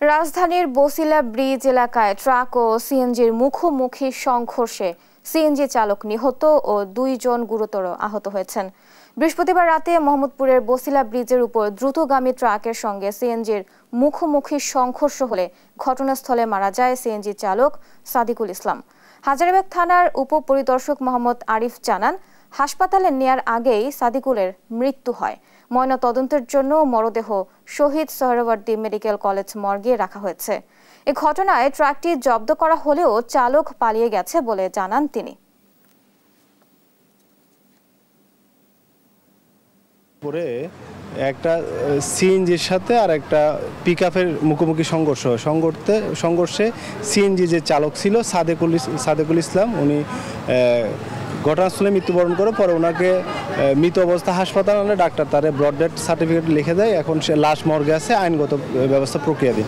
রাজধানীর বছিলা ব্রিজ এলাকায় ট্রাক ও সিএনজির মুখোমুখি সংঘর্ষে সিএনজি চালক নিহত ও 2 জন গুরুতর আহত হয়েছেন। বৃহস্পতিবার রাতে মোহাম্মদপুরের বছিলা ব্রিজের উপর দ্রুতগামী ট্রাকের সঙ্গে সিএনজির মুখোমুখি সংঘর্ষ হলে ঘটনাস্থলে মারা যায় সিএনজি চালক সাদিকুল ইসলাম। হাজারীবাগ থানার উপপরিদর্শক মোহাম্মদ আরিফ জানান, হাসপাতালে নেয়ার আগেই সাদিকুলের মৃত্যু হয়। ময়নাতদন্তের জন্য মরদেহ শহীদ সোহরাওয়ার্দী মেডিকেল কলেজ মর্গে রাখা হয়েছে। এই ঘটনায় ট্রাকটি জব্দ করা হলেও চালক পালিয়ে গেছে বলে জানান তিনি। পরে একটা সিএনজির সাথে আর একটা পিকআপের মুখোমুখি সংঘর্ষে সিএনজি যে চালক ছিল সাদেকুল ইসলাম, উনি ঘটনাস্থলে মৃত্যুবরণ করে। পরে ওনাকে মৃত অবস্থা হাসপাতালে আনলে ডাক্তার তারে ব্রড ডেথ সার্টিফিকেট লিখে দেয়। এখন সে লাশ মর্গে আছে, আইনগত ব্যবস্থা প্রক্রিয়াধীন।